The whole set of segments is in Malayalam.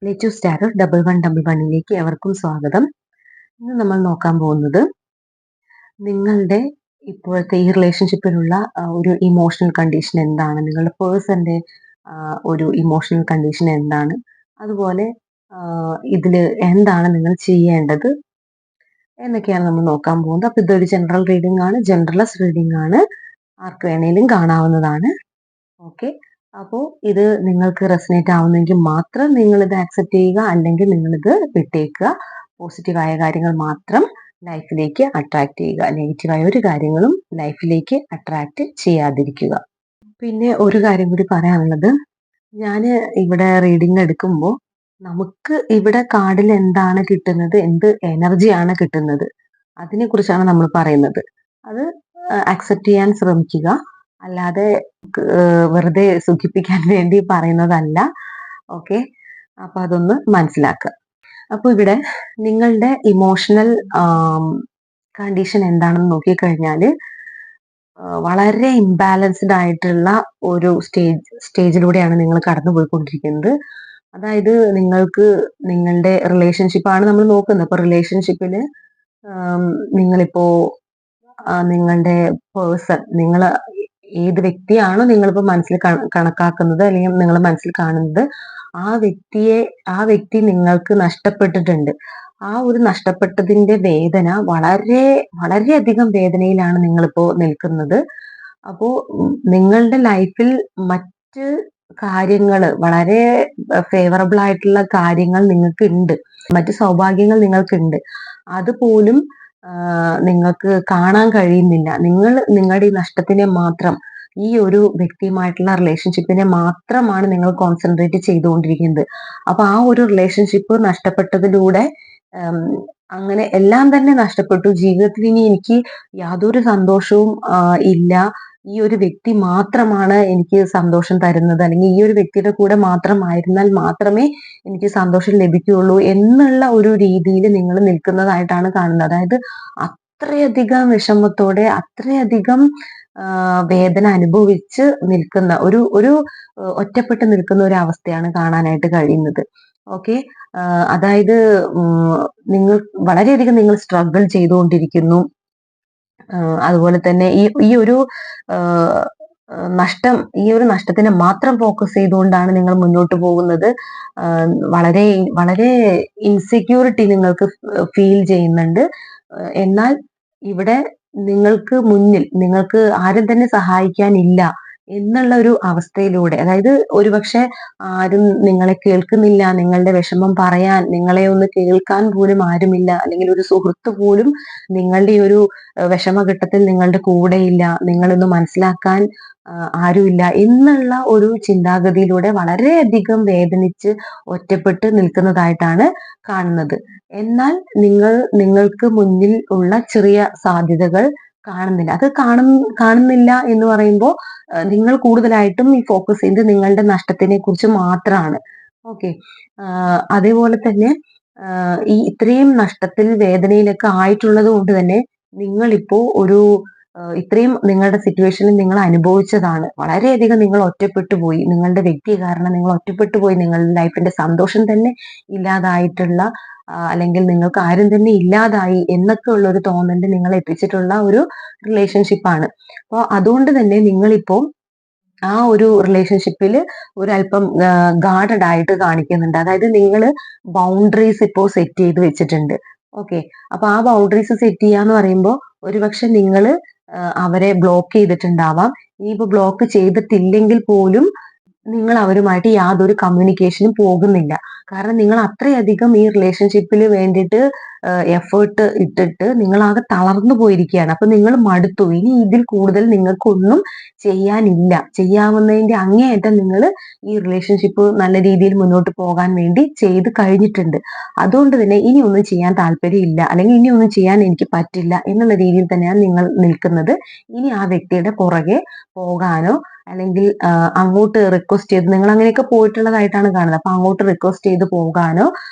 ലെറ്റു സ്റ്റാർ ഡബിൾ വൺ ഡബിൾ വണ്ണിലേക്ക് എവർക്കും സ്വാഗതം. ഇന്ന് നമ്മൾ നോക്കാൻ പോകുന്നത് നിങ്ങളുടെ ഇപ്പോഴത്തെ ഈ റിലേഷൻഷിപ്പിലുള്ള ഒരു ഇമോഷണൽ കണ്ടീഷൻ എന്താണ്, നിങ്ങളുടെ പേഴ്സന്റെ ഒരു ഇമോഷണൽ കണ്ടീഷൻ എന്താണ്, അതുപോലെ ഇതിൽ എന്താണ് നിങ്ങൾ ചെയ്യേണ്ടത് എന്നൊക്കെയാണ് നമ്മൾ നോക്കാൻ പോകുന്നത്. അപ്പൊ ഇതൊരു ജനറൽ റീഡിംഗ് ആണ്, ജനറലസ് റീഡിംഗ് ആണ്, ആർക്ക് വേണേലും കാണാവുന്നതാണ്. ഓക്കെ, അപ്പോൾ ഇത് നിങ്ങൾക്ക് റെസനേറ്റ് ആവുന്നെങ്കിൽ മാത്രം നിങ്ങൾ ഇത് ആക്സെപ്റ്റ് ചെയ്യുക, അല്ലെങ്കിൽ നിങ്ങളിത് വിട്ടേക്കുക. പോസിറ്റീവായ കാര്യങ്ങൾ മാത്രം ലൈഫിലേക്ക് അട്രാക്ട് ചെയ്യുക, നെഗറ്റീവായ ഒരു കാര്യങ്ങളും ലൈഫിലേക്ക് അട്രാക്ട് ചെയ്യാതിരിക്കുക. പിന്നെ ഒരു കാര്യം കൂടി പറയാനുള്ളത്, ഞാൻ ഇവിടെ റീഡിംഗ് എടുക്കുമ്പോൾ നമുക്ക് ഇവിടെ കാർഡിൽ എന്താണ് കിട്ടുന്നത്, എന്ത് എനർജിയാണ് കിട്ടുന്നത്, അതിനെ കുറിച്ചാണ് നമ്മൾ പറയുന്നത്. അത് അക്സെപ്റ്റ് ചെയ്യാൻ ശ്രമിക്കുക, അല്ലാതെ വെറുതെ സുഖിപ്പിക്കാൻ വേണ്ടി പറയുന്നതല്ല. ഓക്കെ, അപ്പൊ അതൊന്ന് മനസ്സിലാക്കുക. അപ്പൊ ഇവിടെ നിങ്ങളുടെ ഇമോഷണൽ കണ്ടീഷൻ എന്താണെന്ന് നോക്കിക്കഴിഞ്ഞാല് വളരെ ഇംബാലൻസ്ഡ് ആയിട്ടുള്ള ഒരു സ്റ്റേജിലൂടെയാണ് നിങ്ങൾ കടന്നുപോയിക്കൊണ്ടിരിക്കുന്നത്. അതായത് നിങ്ങൾക്ക് നിങ്ങളുടെ റിലേഷൻഷിപ്പാണ് നമ്മൾ നോക്കുന്നത്. ഇപ്പൊ റിലേഷൻഷിപ്പില് നിങ്ങളിപ്പോ നിങ്ങളുടെ പേഴ്സൺ, നിങ്ങൾ ഏത് വ്യക്തിയാണോ നിങ്ങളിപ്പോ മനസ്സിൽ കണക്കാക്കുന്നത് അല്ലെങ്കിൽ നിങ്ങൾ മനസ്സിൽ കാണുന്നത്, ആ വ്യക്തി നിങ്ങൾക്ക് നഷ്ടപ്പെട്ടിട്ടുണ്ട്. ആ ഒരു നഷ്ടപ്പെട്ടതിന്റെ വേദന വളരെയധികം വേദനയിലാണ് നിങ്ങളിപ്പോ നിൽക്കുന്നത്. അപ്പോ നിങ്ങളുടെ ലൈഫിൽ മറ്റ് കാര്യങ്ങൾ, വളരെ ഫേവറബിൾ ആയിട്ടുള്ള കാര്യങ്ങൾ നിങ്ങൾക്ക് ഉണ്ട്, മറ്റ് സൗഭാഗ്യങ്ങൾ നിങ്ങൾക്കുണ്ട്, അതുപോലും നിങ്ങൾക്ക് കാണാൻ കഴിയുന്നില്ല. നിങ്ങളുടെ ഈ നഷ്ടത്തിനെ മാത്രം, ഈ ഒരു വ്യക്തിയുമായിട്ടുള്ള റിലേഷൻഷിപ്പിനെ മാത്രമാണ് നിങ്ങൾ കോൺസെൻട്രേറ്റ് ചെയ്തുകൊണ്ടിരിക്കുന്നത്. അപ്പൊ ആ ഒരു റിലേഷൻഷിപ്പ് നഷ്ടപ്പെട്ടതിലൂടെ അങ്ങനെ എല്ലാം തന്നെ നഷ്ടപ്പെട്ടു. ജീവിതത്തിൽ ഇനി എനിക്ക് യാതൊരു സന്തോഷവും ഇല്ല, ഈ ഒരു വ്യക്തി മാത്രമാണ് എനിക്ക് സന്തോഷം തരുന്നത്, അല്ലെങ്കിൽ ഈ ഒരു വ്യക്തിയുടെ കൂടെ മാത്രമായിരുന്നാൽ മാത്രമേ എനിക്ക് സന്തോഷം ലഭിക്കുകയുള്ളൂ എന്നുള്ള ഒരു രീതിയിൽ നിങ്ങൾ നിൽക്കുന്നതായിട്ടാണ് കാണുന്നത്. അതായത് അത്രയധികം വിഷമത്തോടെ, അത്രയധികം വേദന അനുഭവിച്ച് നിൽക്കുന്ന ഒരു ഒറ്റപ്പെട്ട് നിൽക്കുന്ന ഒരു അവസ്ഥയാണ് കാണാനായിട്ട് കഴിയുന്നത്. ഓക്കെ, അതായത് വളരെയധികം നിങ്ങൾ സ്ട്രഗിൾ ചെയ്തുകൊണ്ടിരിക്കുന്നു. അതുപോലെ തന്നെ ഈ ഒരു നഷ്ടത്തിനെ മാത്രം ഫോക്കസ് ചെയ്തുകൊണ്ടാണ് നിങ്ങൾ മുന്നോട്ട് പോകുന്നത്. വളരെ വളരെ ഇൻസെക്യൂരിറ്റി നിങ്ങൾക്ക് ഫീൽ ചെയ്യുന്നുണ്ട്. എന്നാൽ ഇവിടെ നിങ്ങൾക്ക് മുന്നിൽ നിങ്ങൾക്ക് ആരും തന്നെ സഹായിക്കാനില്ല എന്നുള്ള ഒരു അവസ്ഥയിലൂടെ, അതായത് ഒരുപക്ഷെ ആരും നിങ്ങളെ കേൾക്കുന്നില്ല, നിങ്ങളുടെ വിഷമം പറയാൻ, നിങ്ങളെ ഒന്ന് കേൾക്കാൻ പോലും ആരുമില്ല, അല്ലെങ്കിൽ ഒരു സുഹൃത്ത് പോലും നിങ്ങളുടെ ഒരു വിഷമഘട്ടത്തിൽ നിങ്ങളുടെ കൂടെയില്ല, നിങ്ങളൊന്ന് മനസ്സിലാക്കാൻ ആരുമില്ല എന്നുള്ള ഒരു ചിന്താഗതിയിലൂടെ വളരെയധികം വേദനിച്ച് ഒറ്റപ്പെട്ട് നിൽക്കുന്നതായിട്ടാണ് കാണുന്നത്. എന്നാൽ നിങ്ങൾക്ക് മുന്നിൽ ഉള്ള ചെറിയ സാധ്യതകൾ കാണുന്നില്ല. അത് കാണുന്നില്ല എന്ന് പറയുമ്പോൾ നിങ്ങൾ കൂടുതലായിട്ടും ഈ ഫോക്കസ് ചെയ്ത് നിങ്ങളുടെ നഷ്ടത്തിനെ കുറിച്ച് മാത്രമാണ്. ഓക്കെ, അതേപോലെ തന്നെ ഈ ഇത്രയും നഷ്ടത്തിൽ വേദനയിലൊക്കെ ആയിട്ടുള്ളത് കൊണ്ട് തന്നെ നിങ്ങളിപ്പോ ഇത്രയും നിങ്ങളുടെ സിറ്റുവേഷനിൽ നിങ്ങൾ അനുഭവിച്ചതാണ്. വളരെയധികം നിങ്ങൾ ഒറ്റപ്പെട്ടു പോയി, നിങ്ങളുടെ വ്യക്തി കാരണം നിങ്ങൾ ഒറ്റപ്പെട്ടു പോയി, നിങ്ങളുടെ ലൈഫിന്റെ സന്തോഷം തന്നെ ഇല്ലാതായിട്ടുള്ള, അല്ലെങ്കിൽ നിങ്ങൾക്ക് ആരും തന്നെ ഇല്ലാതായി എന്നൊക്കെ ഉള്ള ഒരു തോന്നലിൽ നിങ്ങൾ എത്തിച്ചിട്ടുള്ള ഒരു റിലേഷൻഷിപ്പാണ്. അപ്പോൾ അതുകൊണ്ട് തന്നെ നിങ്ങളിപ്പോ ആ ഒരു റിലേഷൻഷിപ്പിൽ ഒരല്പം ഗാർഡഡ് ആയിട്ട് കാണിക്കുന്നുണ്ട്. അതായത് നിങ്ങൾ ബൗണ്ടറീസ് ഇപ്പോൾ സെറ്റ് ചെയ്ത് വെച്ചിട്ടുണ്ട്. ഓക്കെ, അപ്പൊ ആ ബൗണ്ടറീസ് സെറ്റ് ചെയ്യാന്ന് പറയുമ്പോൾ ഒരുപക്ഷെ നിങ്ങൾ അവരെ ബ്ലോക്ക് ചെയ്തിട്ടുണ്ടാവാം. ഇനിയിപ്പോ ബ്ലോക്ക് ചെയ്തിട്ടില്ലെങ്കിൽ പോലും നിങ്ങൾ അവരുമായിട്ട് യാതൊരു കമ്മ്യൂണിക്കേഷനും പോകുന്നില്ല. കാരണം നിങ്ങൾ അത്രയധികം ഈ റിലേഷൻഷിപ്പിൽ വേണ്ടിയിട്ട് എഫേർട്ട് ഇട്ടിട്ട് നിങ്ങൾ ആകെ തളർന്നു പോയിരിക്കുകയാണ്. അപ്പൊ നിങ്ങൾ മടുത്തു, ഇനി ഇതിൽ കൂടുതൽ നിങ്ങൾക്കൊന്നും ചെയ്യാനില്ല, ചെയ്യാവുന്നതിന്റെ അങ്ങേയറ്റം നിങ്ങൾ ഈ റിലേഷൻഷിപ്പ് നല്ല രീതിയിൽ മുന്നോട്ട് പോകാൻ വേണ്ടി ചെയ്ത് കഴിഞ്ഞിട്ടുണ്ട്. അതുകൊണ്ട് തന്നെ ഇനി ഒന്നും ചെയ്യാൻ താല്പര്യമില്ല, അല്ലെങ്കിൽ ഇനി ഒന്നും ചെയ്യാൻ എനിക്ക് പറ്റില്ല എന്നുള്ള രീതിയിൽ തന്നെയാണ് നിങ്ങൾ നിൽക്കുന്നത്. ഇനി ആ വ്യക്തിയുടെ പുറകെ പോകാനോ അല്ലെങ്കിൽ അങ്ങോട്ട് റിക്വസ്റ്റ് ചെയ്ത് നിങ്ങൾ അങ്ങനെയൊക്കെ പോയിട്ടുള്ളതായിട്ടാണ് കാണുന്നത്. അപ്പൊ അങ്ങോട്ട് റിക്വസ്റ്റ് ചെയ്ത് പോകാനോ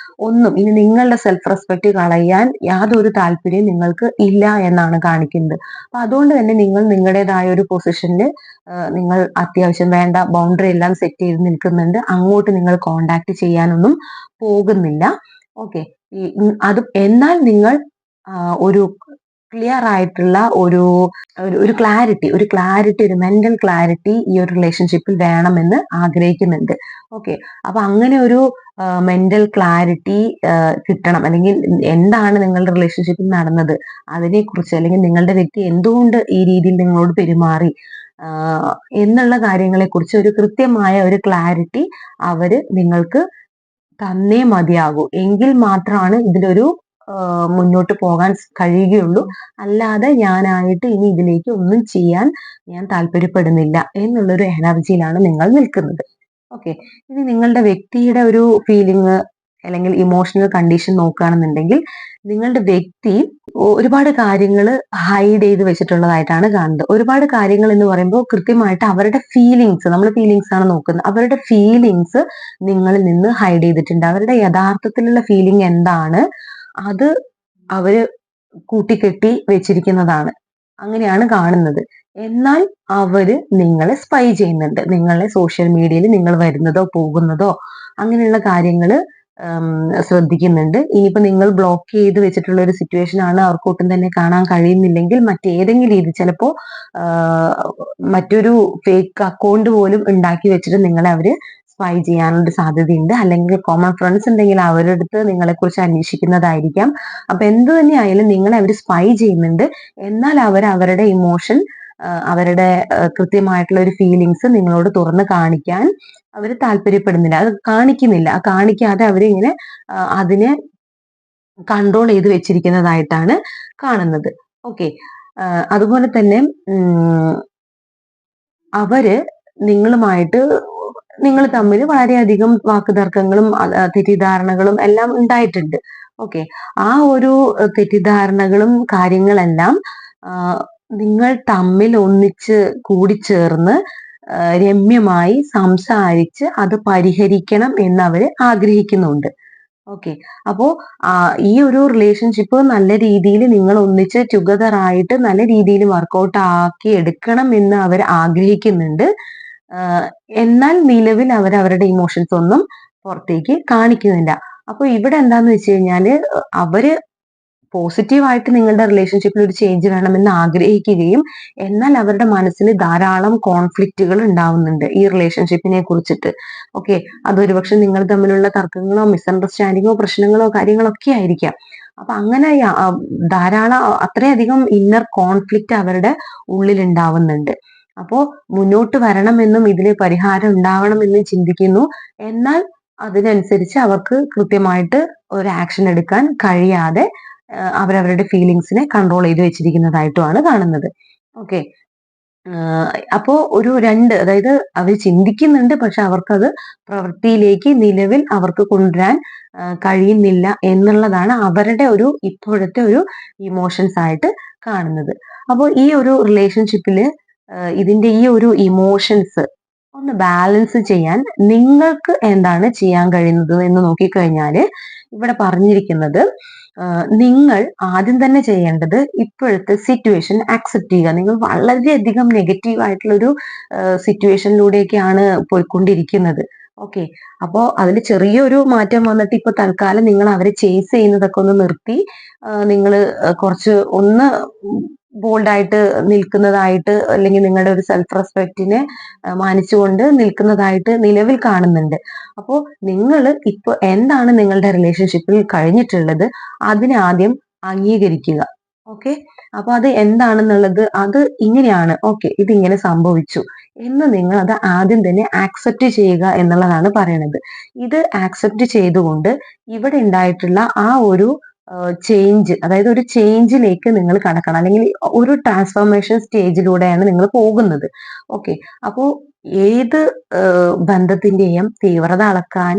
ഒന്നും ഇനി നിങ്ങളുടെ സെൽഫ് റെസ്പെക്ട് കളയാൻ യാതൊരു താല്പര്യം നിങ്ങൾക്ക് ഇല്ല എന്നാണ് കാണിക്കുന്നത്. അപ്പൊ അതുകൊണ്ട് തന്നെ നിങ്ങൾ നിങ്ങളുടേതായ ഒരു പൊസിഷനിൽ നിങ്ങൾ അത്യാവശ്യം വേണ്ട ബൗണ്ടറി എല്ലാം സെറ്റ് ചെയ്ത് നിൽക്കുന്നുണ്ട്. അങ്ങോട്ട് നിങ്ങൾ കോണ്ടാക്ട് ചെയ്യാനൊന്നും പോകുന്നില്ല. ഓക്കെ. അത് എന്നാൽ നിങ്ങൾ ഒരു ക്ലിയർ ആയിട്ടുള്ള ഒരു ക്ലാരിറ്റി ഒരു മെന്റൽ ക്ലാരിറ്റി ഈ ഒരു റിലേഷൻഷിപ്പിൽ വേണമെന്ന് ആഗ്രഹിക്കുന്നുണ്ട്. ഓക്കെ. അപ്പൊ അങ്ങനെ ഒരു മെന്റൽ ക്ലാരിറ്റി കിട്ടണം, അല്ലെങ്കിൽ എന്താണ് നിങ്ങളുടെ റിലേഷൻഷിപ്പിൽ നടന്നത് അതിനെക്കുറിച്ച്, അല്ലെങ്കിൽ നിങ്ങളുടെ വ്യക്തി എന്തുകൊണ്ട് ഈ രീതിയിൽ നിങ്ങളോട് പെരുമാറി എന്നുള്ള കാര്യങ്ങളെ കുറിച്ച് ഒരു കൃത്യമായ ഒരു ക്ലാരിറ്റി അവര് നിങ്ങൾക്ക് തന്നേ മതിയാകൂ. എങ്കിൽ മാത്രമാണ് ഇതിലൊരു മുന്നോട്ട് പോകാൻ കഴിയുകയുള്ളൂ. അല്ലാതെ ഞാനായിട്ട് ഇനി ഇതിലേക്ക് ഒന്നും ചെയ്യാൻ ഞാൻ താല്പര്യപ്പെടുന്നില്ല എന്നുള്ളൊരു എനർജിയിലാണ് നിങ്ങൾ നിൽക്കുന്നത്. ഓക്കെ. ഇനി നിങ്ങളുടെ വ്യക്തിയുടെ ഒരു ഫീലിംഗ് അല്ലെങ്കിൽ ഇമോഷണൽ കണ്ടീഷൻ നോക്കുകയാണെന്നുണ്ടെങ്കിൽ നിങ്ങളുടെ വ്യക്തി ഒരുപാട് കാര്യങ്ങൾ ഹൈഡ് ചെയ്ത് വെച്ചിട്ടുള്ളതായിട്ടാണ് കാണുന്നത്. ഒരുപാട് കാര്യങ്ങൾ എന്ന് പറയുമ്പോൾ കൃത്യമായിട്ട് അവരുടെ ഫീലിങ്സ്, നമ്മൾ ഫീലിങ്സ് ആണ് നോക്കുന്നത്, അവരുടെ ഫീലിങ്സ് നിങ്ങളിൽ നിന്ന് ഹൈഡ് ചെയ്തിട്ടുണ്ട്. അവരുടെ യഥാർത്ഥത്തിലുള്ള ഫീലിംഗ് എന്താണ് അത് അവര് കൂട്ടിക്കെട്ടി വെച്ചിരിക്കുന്നതാണ്. അങ്ങനെയാണ് കാണുന്നത്. എന്നാൽ അവര് നിങ്ങളെ സ്പൈ ചെയ്യുന്നുണ്ട്. നിങ്ങളെ സോഷ്യൽ മീഡിയയിൽ നിങ്ങൾ വരുന്നതോ പോകുന്നതോ അങ്ങനെയുള്ള കാര്യങ്ങള് ശ്രദ്ധിക്കുന്നുണ്ട്. ഇനിയിപ്പോ നിങ്ങൾ ബ്ലോക്ക് ചെയ്ത് വെച്ചിട്ടുള്ള ഒരു സിറ്റുവേഷൻ ആണ് അവർക്ക് ഒട്ടും തന്നെ കാണാൻ കഴിയുന്നില്ലെങ്കിൽ മറ്റേതെങ്കിലും രീതി ചിലപ്പോ മറ്റൊരു ഫേക്ക് അക്കൗണ്ട് പോലും ഉണ്ടാക്കി വെച്ചിട്ട് നിങ്ങളെ അവര് സ്പൈ ചെയ്യാനുള്ള സാധ്യതയുണ്ട്. അല്ലെങ്കിൽ കോമൺ ഫ്രണ്ട്സ് ഉണ്ടെങ്കിൽ അവരുടെ അടുത്ത് നിങ്ങളെ കുറിച്ച് അന്വേഷിക്കുന്നതായിരിക്കാം. അപ്പൊ എന്ത് തന്നെ ആയാലും നിങ്ങളെ അവർ സ്പൈ ചെയ്യുന്നുണ്ട്. എന്നാൽ അവർ അവരുടെ ഇമോഷൻ, അവരുടെ കൃത്യമായിട്ടുള്ള ഒരു ഫീലിങ്സ് നിങ്ങളോട് തുറന്ന് കാണിക്കാൻ അവർ താല്പര്യപ്പെടുന്നില്ല. അത് കാണിക്കുന്നില്ല. കാണിക്കാതെ അവരിങ്ങനെ അതിനെ കൺട്രോൾ ചെയ്ത് വെച്ചിരിക്കുന്നതായിട്ടാണ് കാണുന്നത്. ഓക്കെ. അതുപോലെ തന്നെ അവര് നിങ്ങളുമായിട്ട് നിങ്ങൾ തമ്മിൽ വളരെയധികം വാക്കുതർക്കങ്ങളും തെറ്റിദ്ധാരണകളും എല്ലാം ഉണ്ടായിട്ടുണ്ട്. ഓക്കെ. ആ ഒരു തെറ്റിദ്ധാരണകളും കാര്യങ്ങളെല്ലാം നിങ്ങൾ തമ്മിൽ ഒന്നിച്ച് കൂടിച്ചേർന്ന് രമ്യമായി സംസാരിച്ച് അത് പരിഹരിക്കണം എന്ന് അവര് ആഗ്രഹിക്കുന്നുണ്ട്. ഓക്കെ. അപ്പോ ഈ ഒരു റിലേഷൻഷിപ്പ് നല്ല രീതിയിൽ നിങ്ങൾ ഒന്നിച്ച് ടുഗദർ ആയിട്ട് നല്ല രീതിയിൽ വർക്കൗട്ട് ആക്കി എടുക്കണം എന്ന് അവർ ആഗ്രഹിക്കുന്നുണ്ട്. എന്നാൽ നിലവിൽ അവർ അവരുടെ ഇമോഷൻസ് ഒന്നും പുറത്തേക്ക് കാണിക്കുന്നില്ല. അപ്പൊ ഇവിടെ എന്താന്ന് വെച്ച് കഴിഞ്ഞാല് അവര് പോസിറ്റീവായിട്ട് നിങ്ങളുടെ റിലേഷൻഷിപ്പിൽ ഒരു ചേഞ്ച് വേണമെന്ന് ആഗ്രഹിക്കുകയും എന്നാൽ അവരുടെ മനസ്സിൽ ധാരാളം കോൺഫ്ലിക്റ്റുകൾ ഉണ്ടാവുന്നുണ്ട് ഈ റിലേഷൻഷിപ്പിനെ കുറിച്ചിട്ട്. ഓക്കെ. അതൊരുപക്ഷെ നിങ്ങൾ തമ്മിലുള്ള തർക്കങ്ങളോ മിസ്അണ്ടർസ്റ്റാൻഡിങ്ങോ പ്രശ്നങ്ങളോ കാര്യങ്ങളോ ഒക്കെ ആയിരിക്കാം. അപ്പൊ അങ്ങനെ ധാരാളം അത്രയധികം ഇന്നർ കോൺഫ്ലിക്റ്റ് അവരുടെ ഉള്ളിൽ ഉണ്ടാവുന്നുണ്ട്. അപ്പോ മുന്നോട്ട് വരണമെന്നും ഇതിന് പരിഹാരം ഉണ്ടാവണമെന്നും ചിന്തിക്കുന്നു. എന്നാൽ അതിനനുസരിച്ച് അവർക്ക് കൃത്യമായിട്ട് ഒരു ആക്ഷൻ എടുക്കാൻ കഴിയാതെ അവരവരുടെ ഫീലിങ്സിനെ കൺട്രോൾ ചെയ്ത് വെച്ചിരിക്കുന്നതായിട്ടുമാണ് കാണുന്നത്. ഓക്കെ. അപ്പോ ഒരു അതായത് അവർ ചിന്തിക്കുന്നുണ്ട്, പക്ഷെ അവർക്കത് പ്രവൃത്തിയിലേക്ക് നിലവിൽ അവർക്ക് കൊണ്ടുവരാൻ കഴിയുന്നില്ല എന്നുള്ളതാണ് അവരുടെ ഒരു ഇപ്പോഴത്തെ ഒരു ഇമോഷൻസ് ആയിട്ട് കാണുന്നത്. അപ്പോൾ ഈ ഒരു റിലേഷൻഷിപ്പില് ഇതിന്റെ ഈ ഒരു ഇമോഷൻസ് ഒന്ന് ബാലൻസ് ചെയ്യാൻ നിങ്ങൾക്ക് എന്താണ് ചെയ്യാൻ കഴിയുന്നത് എന്ന് നോക്കിക്കഴിഞ്ഞാല് ഇവിടെ പറഞ്ഞിരിക്കുന്നത്, നിങ്ങൾ ആദ്യം തന്നെ ചെയ്യേണ്ടത് ഇപ്പോഴത്തെ സിറ്റുവേഷൻ അക്സെപ്റ്റ് ചെയ്യുക. നിങ്ങൾ വളരെയധികം നെഗറ്റീവ് ആയിട്ടുള്ള ഒരു സിറ്റുവേഷനിലൂടെയൊക്കെയാണ് പോയിക്കൊണ്ടിരിക്കുന്നത്. ഓക്കെ. അപ്പോ അതിൽ ചെറിയൊരു മാറ്റം വന്നിട്ട് ഇപ്പൊ തൽക്കാലം നിങ്ങൾ അവരെ ചേസ് ചെയ്യുന്നതൊക്കെ ഒന്ന് നിർത്തി നിങ്ങൾ കുറച്ച് ഒന്ന് ബോൾഡായിട്ട് നിൽക്കുന്നതായിട്ട്, അല്ലെങ്കിൽ നിങ്ങളുടെ ഒരു സെൽഫ് റെസ്പെക്റ്റിനെ മാനിച്ചുകൊണ്ട് നിൽക്കുന്നതായിട്ട് നിലവിൽ കാണുന്നുണ്ട്. അപ്പോൾ നിങ്ങൾ ഇപ്പൊ എന്താണ് നിങ്ങളുടെ റിലേഷൻഷിപ്പിൽ കഴിഞ്ഞിട്ടുള്ളത് അതിനെ ആദ്യം അംഗീകരിക്കുക. ഓക്കെ. അപ്പൊ അത് എന്താണെന്നുള്ളത് അത് ഇങ്ങനെയാണ്, ഓക്കെ, ഇതിങ്ങനെ സംഭവിച്ചു എന്ന് നിങ്ങൾ അത് ആദ്യം തന്നെ ആക്സെപ്റ്റ് ചെയ്യുക എന്നുള്ളതാണ് പറയണത്. ഇത് ആക്സെപ്റ്റ് ചെയ്തുകൊണ്ട് ഇവിടെ ഉണ്ടായിട്ടുള്ള ആ ഒരു ചേഞ്ച്, അതായത് ഒരു ചേഞ്ചിലേക്ക് നിങ്ങൾ കടക്കണം, അല്ലെങ്കിൽ ഒരു ട്രാൻസ്ഫോർമേഷൻ സ്റ്റേജിലൂടെയാണ് നിങ്ങൾ പോകുന്നത്. ഓക്കെ. അപ്പോ ഏത് ബന്ധത്തിന്റെയും തീവ്രത അളക്കാൻ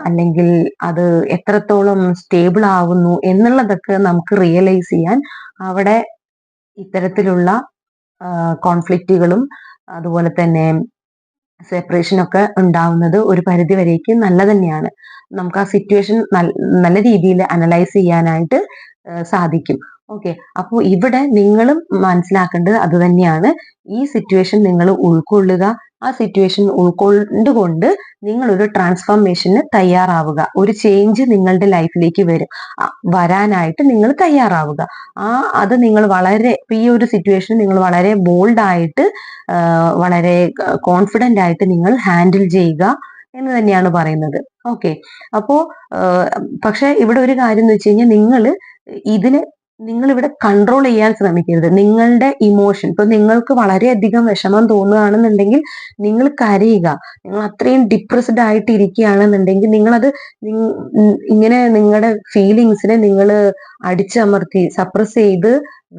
അല്ലെങ്കിൽ അത് എത്രത്തോളം സ്റ്റേബിൾ ആവുന്നു എന്നുള്ളതൊക്കെ നമുക്ക് റിയലൈസ് ചെയ്യാൻ അവിടെ ഇത്തരത്തിലുള്ള കോൺഫ്ലിക്റ്റുകളും അതുപോലെ തന്നെ സെപ്പറേഷൻ ഒക്കെ ഉണ്ടാവുന്നത് ഒരു പരിധി വരേക്ക് നല്ല തന്നെയാണ്. നമുക്ക് ആ സിറ്റുവേഷൻ നല്ല രീതിയിൽ അനലൈസ് ചെയ്യാനായിട്ട് സാധിക്കും. ഓക്കെ, അപ്പോൾ ഇവിടെ നിങ്ങളും മനസ്സിലാക്കേണ്ടത് അത് തന്നെയാണ്. ഈ സിറ്റുവേഷൻ നിങ്ങൾ ഉൾക്കൊള്ളുക. ആ സിറ്റുവേഷൻ ഉൾക്കൊണ്ടുകൊണ്ട് നിങ്ങൾ ഒരു ട്രാൻസ്ഫോർമേഷന് തയ്യാറാവുക. ഒരു ചേഞ്ച് നിങ്ങളുടെ ലൈഫിലേക്ക് വരാനായിട്ട് നിങ്ങൾ തയ്യാറാവുക. അത് നിങ്ങൾ വളരെ ഈ ഒരു സിറ്റുവേഷൻ നിങ്ങൾ വളരെ ബോൾഡ് ആയിട്ട് വളരെ കോൺഫിഡന്റ് ആയിട്ട് നിങ്ങൾ ഹാൻഡിൽ ചെയ്യുക എന്ന് തന്നെയാണ് പറയുന്നത്. ഓക്കെ, അപ്പോ പക്ഷെ ഇവിടെ ഒരു കാര്യം എന്ന് വെച്ച് കഴിഞ്ഞാൽ നിങ്ങൾ ഇവിടെ കൺട്രോൾ ചെയ്യാൻ ശ്രമിക്കരുത്. നിങ്ങളുടെ ഇമോഷൻ, ഇപ്പൊ നിങ്ങൾക്ക് വളരെയധികം വിഷമം തോന്നുകയാണെന്നുണ്ടെങ്കിൽ നിങ്ങൾ കരയുക. നിങ്ങൾ അത്രയും ഡിപ്രസ്ഡ് ആയിട്ട് ഇരിക്കുകയാണെന്നുണ്ടെങ്കിൽ നിങ്ങളത് ഇങ്ങനെ നിങ്ങളുടെ ഫീലിങ്സിനെ നിങ്ങൾ അടിച്ചമർത്തി സപ്രസ് ചെയ്ത്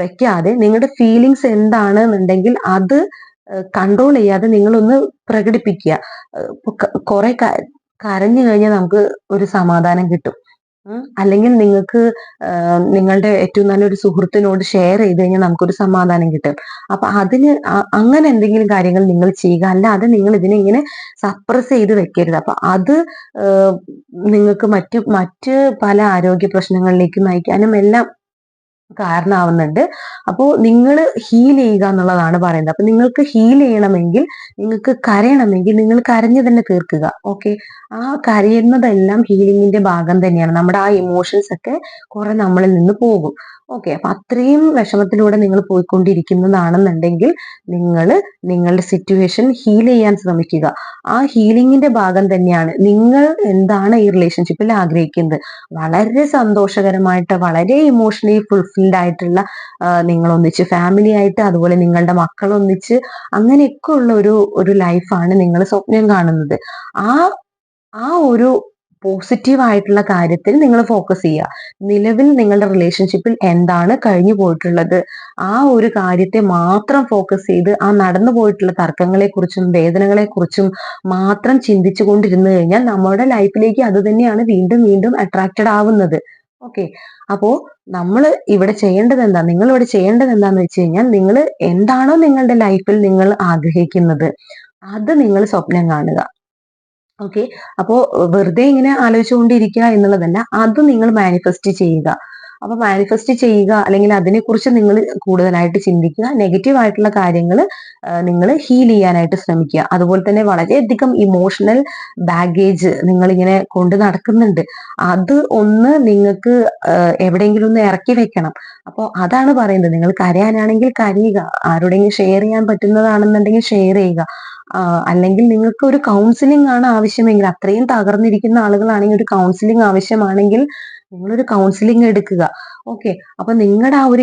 വെക്കാതെ നിങ്ങളുടെ ഫീലിങ്സ് എന്താണെന്നുണ്ടെങ്കിൽ അത് കൺട്രോൾ ചെയ്യാതെ നിങ്ങളൊന്ന് പ്രകടിപ്പിക്കുക. കുറെ കരഞ്ഞു കഴിഞ്ഞാൽ നമുക്ക് ഒരു സമാധാനം കിട്ടും. അല്ലെങ്കിൽ നിങ്ങൾക്ക് നിങ്ങളുടെ ഏറ്റവും നല്ലൊരു സുഹൃത്തിനോട് ഷെയർ ചെയ്ത് കഴിഞ്ഞാൽ നമുക്കൊരു സമാധാനം കിട്ടും. അപ്പൊ അങ്ങനെ എന്തെങ്കിലും കാര്യങ്ങൾ നിങ്ങൾ ചെയ്യുക. അല്ലാതെ നിങ്ങൾ ഇതിനെ ഇങ്ങനെ സപ്രസ് ചെയ്ത് വെക്കരുത്. അപ്പൊ അത് നിങ്ങൾക്ക് മറ്റ് പല ആരോഗ്യ പ്രശ്നങ്ങളിലേക്ക് നയിക്കാനും എല്ലാം കാരണമാവുന്നുണ്ട്. അപ്പോൾ നിങ്ങൾ ഹീൽ ചെയ്യുക എന്നുള്ളതാണ് പറയുന്നത്. അപ്പൊ നിങ്ങൾക്ക് ഹീൽ ചെയ്യണമെങ്കിൽ, നിങ്ങൾക്ക് കരയണമെങ്കിൽ നിങ്ങൾ കരഞ്ഞു തന്നെ തീർക്കുക. ഓക്കെ, ആ കരയുന്നതെല്ലാം ഹീലിംഗിന്റെ ഭാഗം തന്നെയാണ്. നമ്മുടെ ആ ഇമോഷൻസ് ഒക്കെ കുറെ നമ്മളിൽ നിന്ന് പോകും. ഓക്കെ, അപ്പൊ അത്രയും വിഷമത്തിലൂടെ നിങ്ങൾ പോയിക്കൊണ്ടിരിക്കുന്നതാണെന്നുണ്ടെങ്കിൽ നിങ്ങൾ നിങ്ങളുടെ സിറ്റുവേഷൻ ഹീൽ ചെയ്യാൻ ശ്രമിക്കുക. ആ ഹീലിംഗിന്റെ ഭാഗം തന്നെയാണ് നിങ്ങൾ എന്താണ് ഈ റിലേഷൻഷിപ്പിൽ ആഗ്രഹിക്കുന്നത്. വളരെ സന്തോഷകരമായിട്ട്, വളരെ ഇമോഷണലി ഫുൾഫിൽഡ് ആയിട്ടുള്ള നിങ്ങൾ ഒന്നിച്ച് ഫാമിലി ആയിട്ട്, അതുപോലെ നിങ്ങളുടെ മക്കൾ ഒന്നിച്ച്, അങ്ങനെയൊക്കെ ഉള്ള ഒരു ലൈഫാണ് നിങ്ങൾ സ്വപ്നം കാണുന്നത്. ആ ഒരു പോസിറ്റീവ് ആയിട്ടുള്ള കാര്യത്തിൽ നിങ്ങൾ ഫോക്കസ് ചെയ്യുക. നിലവിൽ നിങ്ങളുടെ റിലേഷൻഷിപ്പിൽ എന്താണ് കഴിഞ്ഞു പോയിട്ടുള്ളത്, ആ ഒരു കാര്യത്തെ മാത്രം ഫോക്കസ് ചെയ്ത് ആ നടന്നു പോയിട്ടുള്ള തർക്കങ്ങളെ കുറിച്ചും വേദനകളെ കുറിച്ചും മാത്രം ചിന്തിച്ചു കൊണ്ടിരുന്നു കഴിഞ്ഞാൽ നമ്മുടെ ലൈഫിലേക്ക് അത് തന്നെയാണ് വീണ്ടും വീണ്ടും അട്രാക്റ്റഡ് ആവുന്നത്. ഓക്കെ, അപ്പോ നമ്മൾ ഇവിടെ ചെയ്യേണ്ടത് നിങ്ങൾ ഇവിടെ ചെയ്യേണ്ടത് എന്താന്ന് വെച്ച് കഴിഞ്ഞാൽ, നിങ്ങൾ എന്താണോ നിങ്ങളുടെ ലൈഫിൽ നിങ്ങൾ ആഗ്രഹിക്കുന്നത് അത് നിങ്ങൾ സ്വപ്നം കാണുക. ഓക്കെ, അപ്പോ വെറുതെ ഇങ്ങനെ ആലോചിച്ചുകൊണ്ടിരിക്കുക എന്നുള്ളതല്ല, അത് നിങ്ങൾ മാനിഫെസ്റ്റ് ചെയ്യുക. അപ്പൊ മാനിഫെസ്റ്റ് ചെയ്യുക, അല്ലെങ്കിൽ അതിനെക്കുറിച്ച് നിങ്ങൾ കൂടുതലായിട്ട് ചിന്തിക്കുക. നെഗറ്റീവ് ആയിട്ടുള്ള കാര്യങ്ങൾ നിങ്ങൾ ഹീൽ ചെയ്യാനായിട്ട് ശ്രമിക്കുക. അതുപോലെ തന്നെ വളരെയധികം ഇമോഷണൽ ബാഗേജ് നിങ്ങൾ ഇങ്ങനെ കൊണ്ട് നടക്കുന്നുണ്ട്. അത് ഒന്ന് നിങ്ങൾക്ക് എവിടെയെങ്കിലും ഒന്ന് ഇറക്കി വെക്കണം. അപ്പോൾ അതാണ് പറയുന്നത്. നിങ്ങൾ കരയാനാണെങ്കിൽ കരയുക, ആരോടെങ്കിലും ഷെയർ ചെയ്യാൻ പറ്റുന്നതാണെന്നുണ്ടെങ്കിൽ ഷെയർ ചെയ്യുക. അല്ലെങ്കിൽ നിങ്ങൾക്ക് ഒരു കൗൺസിലിംഗ് ആണ് ആവശ്യമെങ്കിൽ, അത്രയും തകർന്നിരിക്കുന്ന ആളുകളാണെങ്കിൽ ഒരു കൗൺസിലിംഗ് ആവശ്യമാണെങ്കിൽ നിങ്ങളൊരു കൗൺസിലിംഗ് എടുക്കുക. ഓക്കെ, അപ്പൊ നിങ്ങളുടെ ആ ഒരു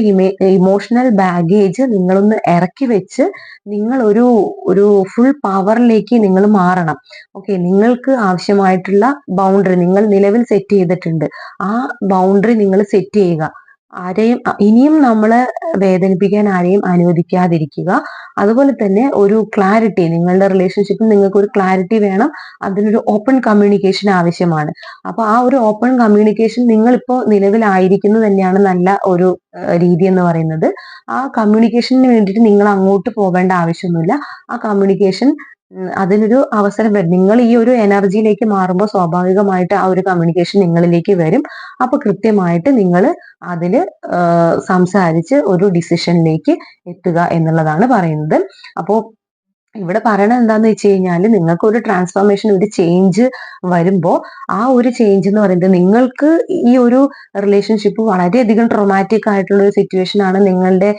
ഇമോഷണൽ ബാഗേജ് നിങ്ങളൊന്ന് ഇറക്കി വെച്ച് നിങ്ങൾ ഒരു ഫുൾ പവറിലേക്ക് നിങ്ങൾ മാറണം. ഓക്കെ, നിങ്ങൾക്ക് ആവശ്യമായിട്ടുള്ള ബൗണ്ടറി നിങ്ങൾ നിലവിൽ സെറ്റ് ചെയ്തിട്ടുണ്ട്. ആ ബൗണ്ടറി നിങ്ങൾ സെറ്റ് ചെയ്യുക. ഇനിയും നമ്മളെ വേദനിപ്പിക്കാൻ ആരെയും അനുവദിക്കാതിരിക്കുക. അതുപോലെ തന്നെ ഒരു ക്ലാരിറ്റി, നിങ്ങളുടെ റിലേഷൻഷിപ്പിൽ നിങ്ങൾക്ക് ഒരു ക്ലാരിറ്റി വേണം. അതിനൊരു ഓപ്പൺ കമ്മ്യൂണിക്കേഷൻ ആവശ്യമാണ്. അപ്പൊ ആ ഒരു ഓപ്പൺ കമ്മ്യൂണിക്കേഷൻ നിങ്ങളിപ്പോ നിലവിലായിരിക്കുന്നത് തന്നെയാണ് നല്ല ഒരു രീതി എന്ന് പറയുന്നത്. ആ കമ്മ്യൂണിക്കേഷന് വേണ്ടിയിട്ട് നിങ്ങൾ അങ്ങോട്ട് പോകേണ്ട ആവശ്യമൊന്നുമില്ല. ആ കമ്മ്യൂണിക്കേഷൻ അതിനൊരു അവസരം വരും. നിങ്ങൾ ഈ ഒരു എനർജിയിലേക്ക് മാറുമ്പോൾ സ്വാഭാവികമായിട്ട് ആ ഒരു കമ്മ്യൂണിക്കേഷൻ നിങ്ങളിലേക്ക് വരും. അപ്പൊ കൃത്യമായിട്ട് നിങ്ങൾ അതിൽ സംസാരിച്ച് ഒരു ഡിസിഷനിലേക്ക് എത്തുക എന്നുള്ളതാണ് പറയുന്നത്. അപ്പോൾ ഇവിടെ പറയണത് എന്താന്ന് വെച്ച് കഴിഞ്ഞാൽ, നിങ്ങൾക്ക് ഒരു ട്രാൻസ്ഫോർമേഷൻ, ഒരു ചേഞ്ച് വരുമ്പോൾ ആ ഒരു ചേഞ്ച് എന്ന് പറയുന്നത് നിങ്ങൾക്ക് ഈ ഒരു റിലേഷൻഷിപ്പ് വളരെയധികം ട്രോമാറ്റിക് ആയിട്ടുള്ള ഒരു സിറ്റുവേഷൻ ആണ്. നിങ്ങളുടെ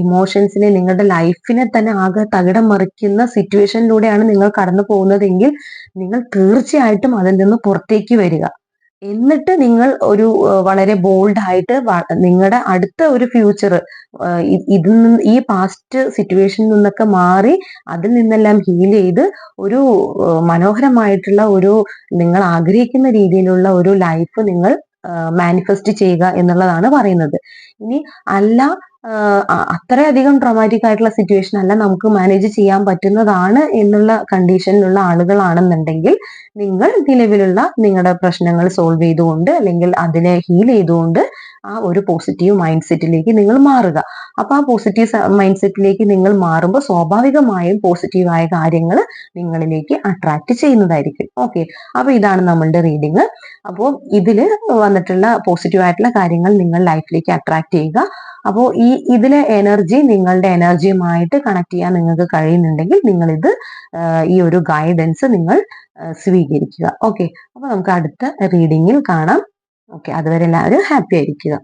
ഇമോഷൻസിനെ, നിങ്ങളുടെ ലൈഫിനെ തന്നെ ആകെ തകിടം മറിക്കുന്ന സിറ്റുവേഷനിലൂടെയാണ് നിങ്ങൾ കടന്നു പോകുന്നതെങ്കിൽ നിങ്ങൾ തീർച്ചയായിട്ടും അതിൽ നിന്ന് പുറത്തേക്ക് വരിക. എന്നിട്ട് നിങ്ങൾ ഒരു വളരെ ബോൾഡ് ആയിട്ട് നിങ്ങളുടെ അടുത്ത ഒരു ഫ്യൂച്ചർ ഇതിൽ നിന്ന്, ഈ പാസ്റ്റ് സിറ്റുവേഷനിൽ നിന്നൊക്കെ മാറി അതിൽ നിന്നെല്ലാം ഹീൽ ചെയ്ത് ഒരു മനോഹരമായിട്ടുള്ള ഒരു നിങ്ങൾ ആഗ്രഹിക്കുന്ന രീതിയിലുള്ള ഒരു ലൈഫ് നിങ്ങൾ മാനിഫെസ്റ്റ് ചെയ്യുക എന്നുള്ളതാണ് പറയുന്നത്. ഇനി അല്ല അത്രയധികം ട്രോമാറ്റിക് ആയിട്ടുള്ള സിറ്റുവേഷൻ അല്ല, നമുക്ക് മാനേജ് ചെയ്യാൻ പറ്റുന്നതാണ് എന്നുള്ള കണ്ടീഷനിലുള്ള ആളുകളാണെന്നുണ്ടെങ്കിൽ നിങ്ങൾ നിലവിലുള്ള നിങ്ങളുടെ പ്രശ്നങ്ങൾ സോൾവ് ചെയ്തുകൊണ്ട് അല്ലെങ്കിൽ അതിനെ ഹീൽ ചെയ്തുകൊണ്ട് ആ ഒരു പോസിറ്റീവ് മൈൻഡ് സെറ്റിലേക്ക് നിങ്ങൾ മാറുക. അപ്പൊ ആ പോസിറ്റീവ് മൈൻഡ് സെറ്റിലേക്ക് നിങ്ങൾ മാറുമ്പോൾ സ്വാഭാവികമായും പോസിറ്റീവായ കാര്യങ്ങൾ നിങ്ങളിലേക്ക് അട്രാക്ട് ചെയ്യുന്നതായിരിക്കും. ഓക്കെ, അപ്പൊ ഇതാണ് നമ്മളുടെ റീഡിങ്. അപ്പോൾ ഇതില് വന്നിട്ടുള്ള പോസിറ്റീവ് ആയിട്ടുള്ള കാര്യങ്ങൾ നിങ്ങൾ ലൈഫിലേക്ക് അട്രാക്ട് ചെയ്യുക. അപ്പോൾ ഇതിലെ എനർജി നിങ്ങളുടെ എനർജിയുമായിട്ട് കണക്ട് ചെയ്യാൻ നിങ്ങൾക്ക് കഴിയുന്നുണ്ടെങ്കിൽ നിങ്ങൾ ഈ ഒരു ഗൈഡൻസ് നിങ്ങൾ സ്വീകരിക്കുക. ഓക്കെ, അപ്പൊ നമുക്ക് അടുത്ത റീഡിങ്ങിൽ കാണാം. ഓക്കെ, അതുവരെ എല്ലാവരും ഹാപ്പി ആയിരിക്കുക.